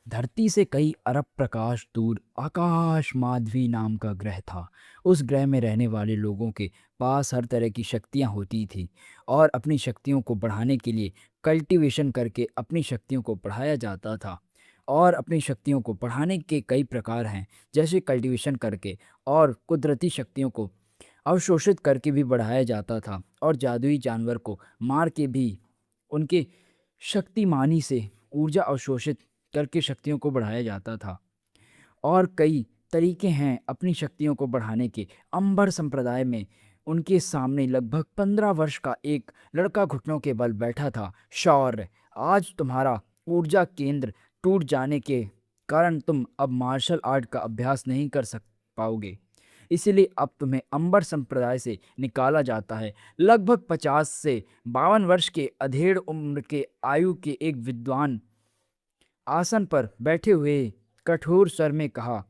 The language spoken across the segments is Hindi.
धरती से कई अरब प्रकाश दूर आकाश माधवी नाम का ग्रह था। उस ग्रह में रहने वाले लोगों के पास हर तरह की शक्तियां होती थी और अपनी शक्तियों को बढ़ाने के लिए कल्टीवेशन करके अपनी शक्तियों को बढ़ाया जाता था। और अपनी शक्तियों को बढ़ाने के कई प्रकार हैं, जैसे कल्टीवेशन करके और कुदरती शक्तियों को अवशोषित करके भी बढ़ाया जाता था, और जादुई जानवर को मार के भी उनके शक्तिमानी से ऊर्जा अवशोषित करके शक्तियों को बढ़ाया जाता था। और कई तरीके हैं अपनी शक्तियों को बढ़ाने के। अंबर संप्रदाय में उनके सामने लगभग 15 वर्ष का एक लड़का घुटनों के बल बैठा था। शौर्य, आज तुम्हारा ऊर्जा केंद्र टूट जाने के कारण तुम अब मार्शल आर्ट का अभ्यास नहीं कर सक पाओगे, इसलिए अब तुम्हें अंबर संप्रदाय से निकाला जाता है। लगभग 50 से 52 वर्ष के अधेड़ उम्र के आयु के एक विद्वान आसन पर बैठे हुए कठोर स्वर में कहा।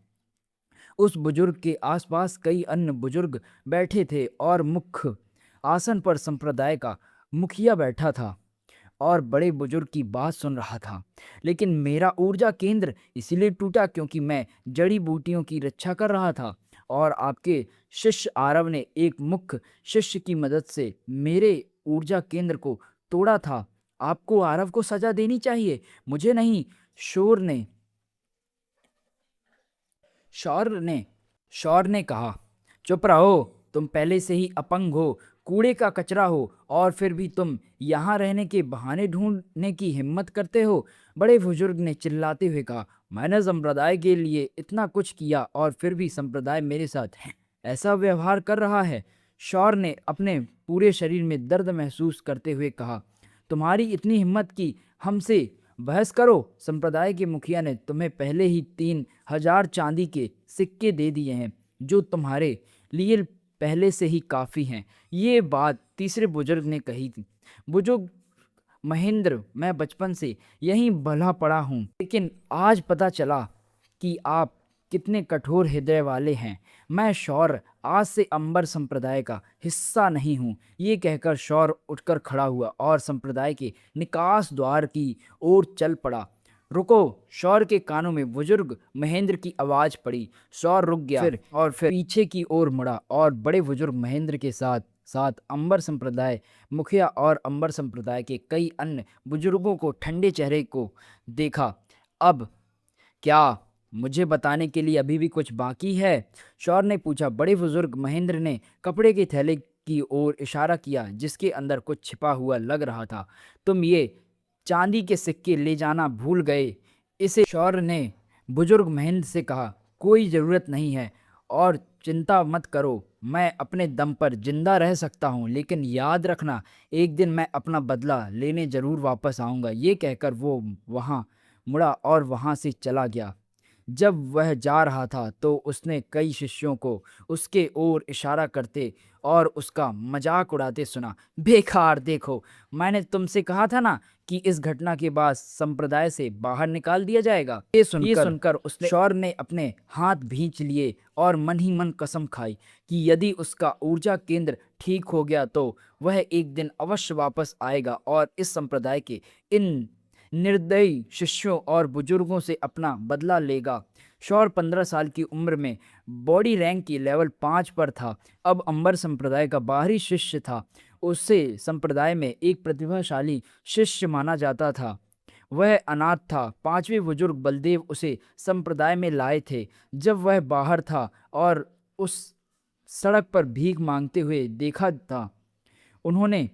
उस बुजुर्ग के आसपास कई अन्य बुजुर्ग बैठे थे और मुख्य आसन पर संप्रदाय का मुखिया बैठा था और बड़े बुजुर्ग की बात सुन रहा था। लेकिन मेरा ऊर्जा केंद्र इसीलिए टूटा क्योंकि मैं जड़ी बूटियों की रक्षा कर रहा था, और आपके शिष्य आरव ने एक मुख्य शिष्य की मदद से मेरे ऊर्जा केंद्र को तोड़ा था। आपको आरव को सजा देनी चाहिए, मुझे नहीं। शोर ने शौर ने शौर ने कहा, चुप रहो, तुम पहले से ही अपंग हो, कूड़े का कचरा हो, और फिर भी तुम यहाँ रहने के बहाने ढूंढने की हिम्मत करते हो। बड़े बुजुर्ग ने चिल्लाते हुए कहा, मैंने संप्रदाय के लिए इतना कुछ किया और फिर भी संप्रदाय मेरे साथ ऐसा व्यवहार कर रहा है। शौर ने अपने पूरे शरीर में दर्द महसूस करते हुए कहा, तुम्हारी इतनी हिम्मत की हमसे बहस करो। संप्रदाय के मुखिया ने तुम्हें पहले ही 3,000 चांदी के सिक्के दे दिए हैं, जो तुम्हारे लिए पहले से ही काफ़ी हैं। ये बात तीसरे बुजुर्ग ने कही थी। बुजुर्ग महेंद्र, मैं बचपन से यहीं भला पड़ा हूँ, लेकिन आज पता चला कि आप कितने कठोर हृदय वाले हैं। मैं शौर आज से अंबर संप्रदाय का हिस्सा नहीं हूँ। ये कहकर शौर उठकर खड़ा हुआ और संप्रदाय के निकास द्वार की ओर चल पड़ा। रुको! शौर के कानों में बुजुर्ग महेंद्र की आवाज पड़ी। शौर रुक गया, फिर पीछे की ओर मुड़ा और बड़े बुजुर्ग महेंद्र के साथ साथ अंबर संप्रदाय मुखिया और अंबर संप्रदाय के कई अन्य बुजुर्गों को ठंडे चेहरे को देखा। अब क्या मुझे बताने के लिए अभी भी कुछ बाकी है? शौर ने पूछा। बड़े बुजुर्ग महेंद्र ने कपड़े के थैले की ओर इशारा किया जिसके अंदर कुछ छिपा हुआ लग रहा था। तुम ये चांदी के सिक्के ले जाना भूल गए? इसे शौर ने बुजुर्ग महेंद्र से कहा। कोई ज़रूरत नहीं है, और चिंता मत करो, मैं अपने दम पर जिंदा रह सकता हूँ, लेकिन याद रखना, एक दिन मैं अपना बदला लेने जरूर वापस आऊँगा। ये कहकर वो वहाँ मुड़ा और वहाँ से चला गया। जब वह जा रहा था तो उसने कई शिष्यों को उसके ओर इशारा करते और उसका मजाक उड़ाते सुना। बेकार, देखो, मैंने तुमसे कहा था ना कि इस घटना के बाद संप्रदाय से बाहर निकाल दिया जाएगा। ये सुनकर उसने शौर ने अपने हाथ भींच लिए और मन ही मन कसम खाई कि यदि उसका ऊर्जा केंद्र ठीक हो गया तो वह एक दिन अवश्य वापस आएगा और इस संप्रदाय के इन निर्दयी शिष्यों और बुजुर्गों से अपना बदला लेगा। शौर 15 साल की उम्र में बॉडी रैंक की लेवल 5 पर था। अब अंबर संप्रदाय का बाहरी शिष्य था। उसे संप्रदाय में एक प्रतिभाशाली शिष्य माना जाता था। वह अनाथ था। 5वें बुजुर्ग बलदेव उसे संप्रदाय में लाए थे जब वह बाहर था और उस सड़क पर भीख मांगते हुए देखा था। उन्होंने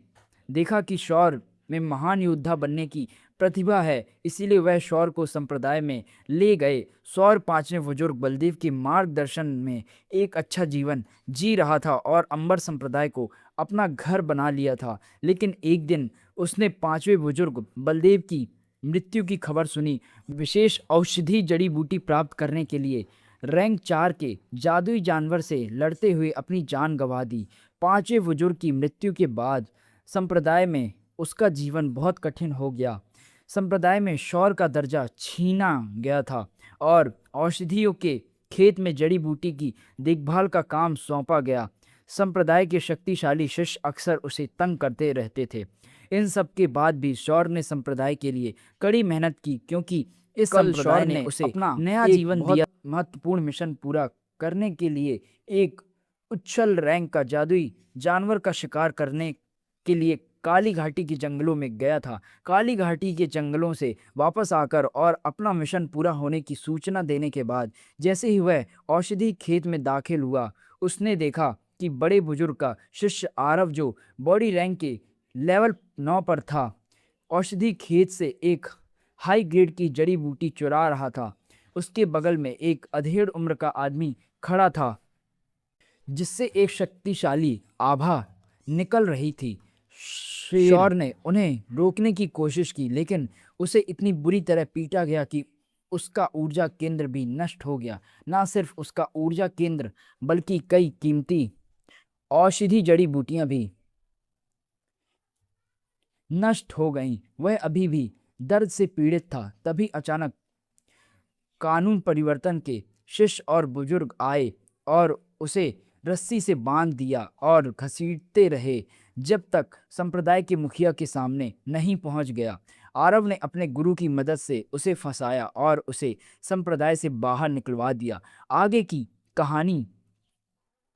देखा कि शौर में महान योद्धा बनने की प्रतिभा है, इसीलिए वह शौर को संप्रदाय में ले गए। शौर 5वें बुजुर्ग बलदेव के मार्गदर्शन में एक अच्छा जीवन जी रहा था और अंबर संप्रदाय को अपना घर बना लिया था। लेकिन एक दिन उसने 5वें बुजुर्ग बलदेव की मृत्यु की खबर सुनी। विशेष औषधि जड़ी बूटी प्राप्त करने के लिए रैंक 4 के जादुई जानवर से लड़ते हुए अपनी जान गंवा दी। 5वें बुजुर्ग की मृत्यु के बाद संप्रदाय में उसका जीवन बहुत कठिन हो गया। संप्रदाय में शौर का दर्जा छीना गया था और औषधियों के खेत में जड़ी बूटी की देखभाल का काम सौंपा गया। संप्रदाय के शक्तिशाली शिष्य अक्सर उसे तंग करते रहते थे। इन सब के बाद भी शौर ने संप्रदाय के लिए कड़ी मेहनत की, क्योंकि इस कल संप्रदाय शौर ने ने उसे अपना नया एक जीवन बहुत दिया। महत्वपूर्ण मिशन पूरा करने के लिए एक उच्छल रैंक का जादुई जानवर का शिकार करने के लिए काली घाटी के जंगलों में गया था। काली घाटी के जंगलों से वापस आकर और अपना मिशन पूरा होने की सूचना देने के बाद जैसे ही वह औषधि खेत में दाखिल हुआ, उसने देखा कि बड़े बुजुर्ग का शिष्य आरव, जो बॉडी रैंक के लेवल 9 पर था, औषधि खेत से एक हाई ग्रेड की जड़ी बूटी चुरा रहा था। उसके बगल में एक अधेड़ उम्र का आदमी खड़ा था जिससे एक शक्तिशाली आभा निकल रही थी। शेर शौर ने उन्हें रोकने की कोशिश की, लेकिन उसे इतनी बुरी तरह पीटा गया कि उसका ऊर्जा केंद्र भी नष्ट हो गया। ना सिर्फ उसका ऊर्जा केंद्र, बल्कि कई कीमती औषधि जड़ी बूटियां भी नष्ट हो गईं। वह अभी भी दर्द से पीड़ित था। तभी अचानक कानून परिवर्तन के शिष्य और बुजुर्ग आए और उसे रस्सी से बांध दिया और घसीटते रहे जब तक संप्रदाय के मुखिया के सामने नहीं पहुंच गया। आरव ने अपने गुरु की मदद से उसे फंसाया और उसे संप्रदाय से बाहर निकलवा दिया। आगे की कहानी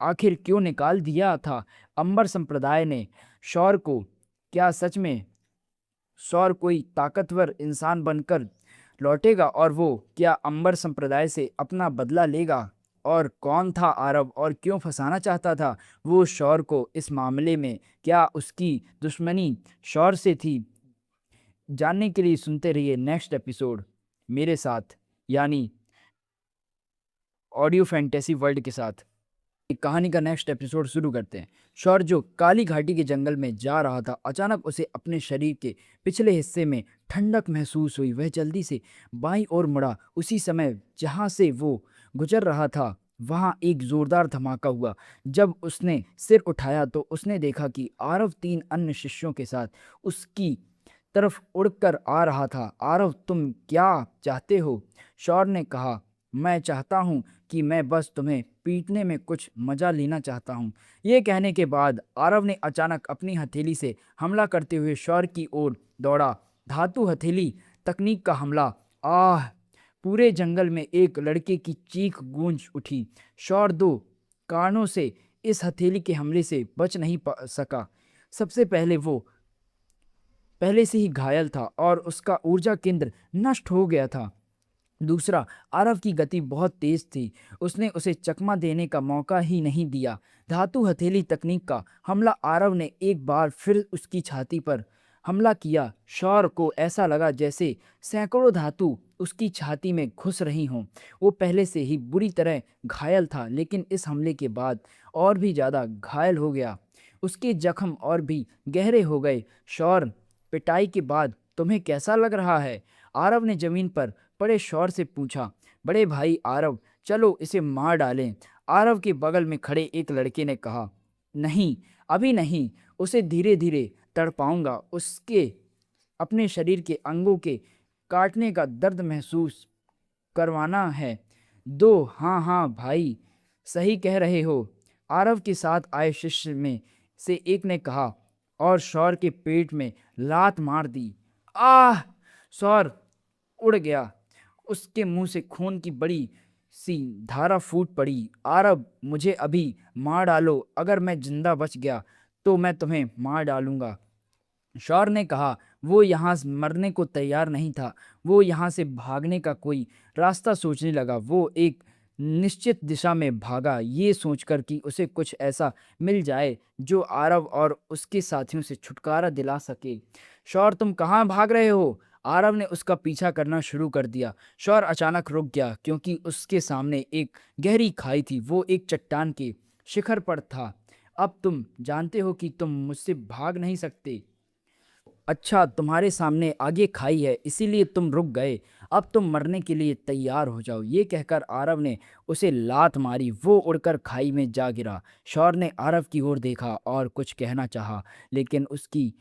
आखिर क्यों निकाल दिया था अंबर संप्रदाय ने शौर को? क्या सच में सौर कोई ताकतवर इंसान बनकर लौटेगा और वो क्या अंबर संप्रदाय से अपना बदला लेगा? और कौन था आरव और क्यों फंसाना चाहता था वो शौर को इस मामले में? क्या उसकी दुश्मनी शौर से थी? जानने के लिए सुनते रहिए नेक्स्ट एपिसोड मेरे साथ, यानी ऑडियो फैंटेसी वर्ल्ड के साथ। कहानी का नेक्स्ट एपिसोड शुरू करते हैं। शौर जो काली घाटी के जंगल में जा रहा था, अचानक उसे अपने शरीर के पिछले हिस्से में ठंडक महसूस हुई। वह जल्दी से बाईं ओर मुड़ा। उसी समय जहां से वो गुजर रहा था वहां एक जोरदार धमाका हुआ। जब उसने सिर उठाया तो उसने देखा कि आरव 3 अन्य शिष्यों के साथ उसकी तरफ उड़कर आ रहा था। आरव, तुम क्या चाहते हो? शौर ने कहा, मैं चाहता हूँ कि मैं बस तुम्हें पीटने में कुछ मजा लेना चाहता हूँ। ये कहने के बाद आरव ने अचानक अपनी हथेली से हमला करते हुए शौर की ओर दौड़ा। धातु हथेली तकनीक का हमला। आह! पूरे जंगल में एक लड़के की चीख गूंज उठी। शौर 2 कारणों से इस हथेली के हमले से बच नहीं सका। सबसे पहले वो पहले से ही घायल था और उसका ऊर्जा केंद्र नष्ट हो गया था। दूसरा, आरव की गति बहुत तेज थी। उसने उसे चकमा देने का मौका ही नहीं दिया। धातु हथेली तकनीक का हमला। आरव ने एक बार फिर उसकी छाती पर हमला किया। शौर को ऐसा लगा जैसे सैकड़ों धातु उसकी छाती में घुस रही हों। वो पहले से ही बुरी तरह घायल था, लेकिन इस हमले के बाद और भी ज़्यादा घायल हो गया। उसके जख्म और भी गहरे हो गए। शौर, पिटाई के बाद तुम्हें कैसा लग रहा है? आरव ने जमीन पर पड़े शौर से पूछा। बड़े भाई आरव, चलो इसे मार डालें। आरव के बगल में खड़े एक लड़के ने कहा। नहीं, अभी नहीं, उसे धीरे धीरे तड़पाऊंगा। उसके अपने शरीर के अंगों के काटने का दर्द महसूस करवाना है। दो, हाँ हाँ भाई, सही कह रहे हो, आरव के साथ आए शिष्य में से एक ने कहा और शौर के पेट में लात मार दी। आह! शौर उड़ गया। उसके मुंह से खून की बड़ी सी धारा फूट पड़ी। आरव, मुझे अभी मार डालो। अगर मैं जिंदा बच गया तो मैं तुम्हें मार डालूंगा। शौर ने कहा। वो यहाँ मरने को तैयार नहीं था। वो यहाँ से भागने का कोई रास्ता सोचने लगा। वो एक निश्चित दिशा में भागा, ये सोचकर कि उसे कुछ ऐसा मिल जाए जो आरव और उसके साथियों से छुटकारा दिला सके। शौर, तुम कहाँ भाग रहे हो? आरव ने उसका पीछा करना शुरू कर दिया। शौर अचानक रुक गया क्योंकि उसके सामने एक गहरी खाई थी। वो एक चट्टान के शिखर पर था। अब तुम जानते हो कि तुम मुझसे भाग नहीं सकते। अच्छा, तुम्हारे सामने आगे खाई है, इसीलिए तुम रुक गए। अब तुम मरने के लिए तैयार हो जाओ। ये कहकर आरव ने उसे लात मारी। वो उड़कर खाई में जा गिरा। शौर ने आरव की ओर देखा और कुछ कहना चाहा, लेकिन उसकी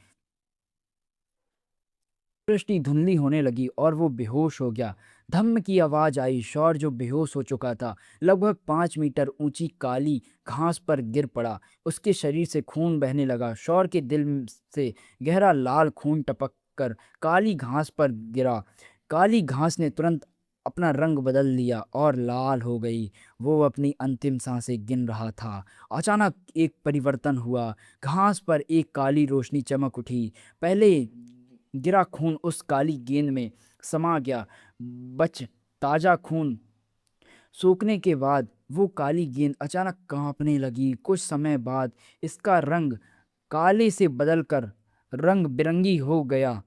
दृष्टि धुंधली होने लगी और वो बेहोश हो गया। धम्म की आवाज आई। शौर, जो बेहोश हो चुका था, लगभग 5 मीटर ऊंची काली घास पर गिर पड़ा। उसके शरीर से खून बहने लगा। शौर के दिल से गहरा लाल खून टपक कर काली घास पर गिरा। काली घास ने तुरंत अपना रंग बदल लिया और लाल हो गई। वो अपनी अंतिम सांसें गिन रहा था। अचानक एक परिवर्तन हुआ। घास पर एक काली रोशनी चमक उठी। पहले गिरा खून उस काली गेंद में समा गया। बच ताजा खून सूखने के बाद वो काली गेंद अचानक कांपने लगी। कुछ समय बाद इसका रंग काले से बदलकर रंग बिरंगी हो गया।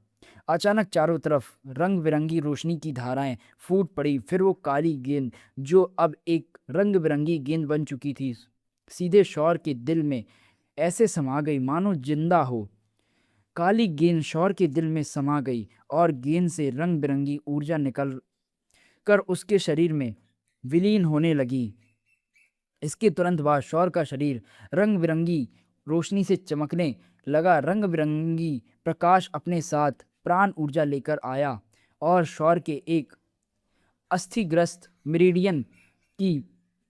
अचानक चारों तरफ रंग बिरंगी रोशनी की धाराएं फूट पड़ी। फिर वो काली गेंद, जो अब एक रंग बिरंगी गेंद बन चुकी थी, सीधे शौर के दिल में ऐसे समा गई मानो जिंदा हो। काली गेंद शौर के दिल में समा गई और गेंद से रंग बिरंगी ऊर्जा निकल कर उसके शरीर में विलीन होने लगी। इसके तुरंत बाद शौर का शरीर रंग बिरंगी रोशनी से चमकने लगा। रंग बिरंगी प्रकाश अपने साथ प्राण ऊर्जा लेकर आया और शौर के एक अस्थिग्रस्त मेरिडियन की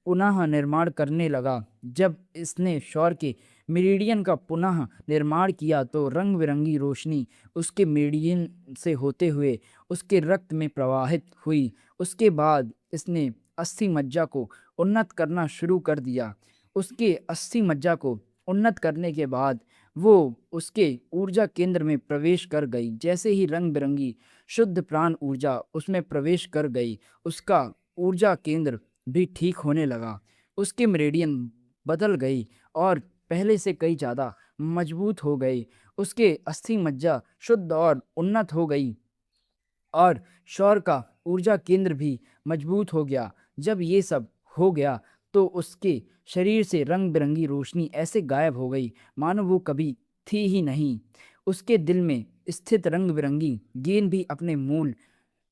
पुनः निर्माण करने लगा। जब इसने शौर के मेरिडियन का पुनः निर्माण किया तो रंग बिरंगी रोशनी उसके मेरिडियन से होते हुए उसके रक्त में प्रवाहित हुई। उसके बाद इसने अस्थि मज्जा को उन्नत करना शुरू कर दिया। उसके अस्थि मज्जा को उन्नत करने के बाद वो उसके ऊर्जा केंद्र में प्रवेश कर गई। जैसे ही रंग बिरंगी शुद्ध प्राण ऊर्जा उसमें प्रवेश कर गई, उसका ऊर्जा केंद्र भी ठीक होने लगा। उसके मेरिडियन बदल गई और पहले से कई ज़्यादा मजबूत हो गई। उसके अस्थि मज्जा शुद्ध और उन्नत हो गई और शौर का ऊर्जा केंद्र भी मजबूत हो गया। जब ये सब हो गया तो उसके शरीर से रंग बिरंगी रोशनी ऐसे गायब हो गई मानो वो कभी थी ही नहीं। उसके दिल में स्थित रंग बिरंगी गेंद भी अपने मूल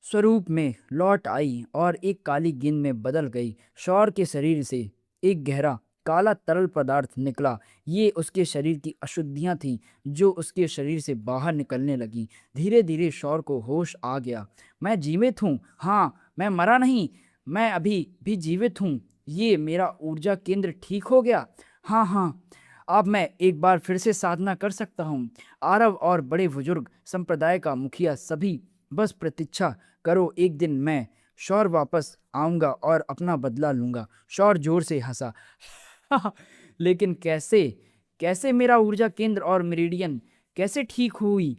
स्वरूप में लौट आई और एक काली गेंद में बदल गई। शौर के शरीर से एक गहरा काला तरल पदार्थ निकला। ये उसके शरीर की अशुद्धियां थीं जो उसके शरीर से बाहर निकलने लगी। धीरे धीरे शौर को होश आ गया। मैं जीवित हूँ, हाँ, मैं मरा नहीं, मैं अभी भी जीवित हूँ। ये मेरा ऊर्जा केंद्र ठीक हो गया। हाँ हाँ, अब मैं एक बार फिर से साधना कर सकता हूँ। आरव और बड़े बुजुर्ग संप्रदाय का मुखिया सभी बस प्रतीक्षा करो, एक दिन मैं शौर वापस आऊंगा और अपना बदला लूंगा। शौर जोर से हंसा। लेकिन कैसे, कैसे मेरा ऊर्जा केंद्र और मेरिडियन कैसे ठीक हुई?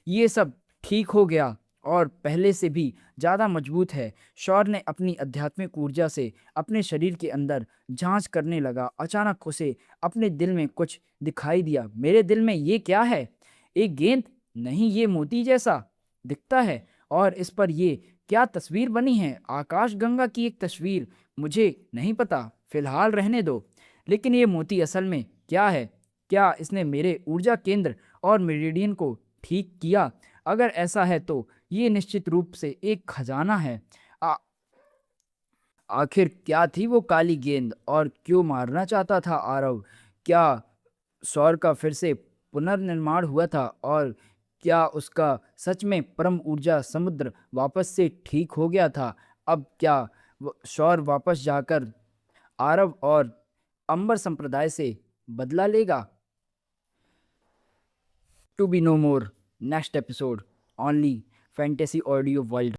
ये सब ठीक हो गया और पहले से भी ज़्यादा मजबूत है। शौर ने अपनी आध्यात्मिक ऊर्जा से अपने शरीर के अंदर जांच करने लगा। अचानक उसे अपने दिल में कुछ दिखाई दिया। मेरे दिल में ये क्या है? एक गेंद? नहीं, ये मोती जैसा दिखता है। और इस पर ये क्या तस्वीर बनी है? आकाश गंगा की एक तस्वीर। मुझे नहीं पता, फिलहाल रहने दो। लेकिन ये मोती असल में क्या है? क्या इसने मेरे ऊर्जा केंद्र और मेरिडियन को ठीक किया? अगर ऐसा है तो ये निश्चित रूप से एक खजाना है। आ, आखिर क्या थी वो काली गेंद और क्यों मारना चाहता था आरव? क्या सौर का फिर से पुनर्निर्माण हुआ था और क्या उसका सच में परम ऊर्जा समुद्र वापस से ठीक हो गया था? अब क्या सौर वापस जाकर आरव और अंबर संप्रदाय से बदला लेगा? To be no more, next episode, only fantasy audio world.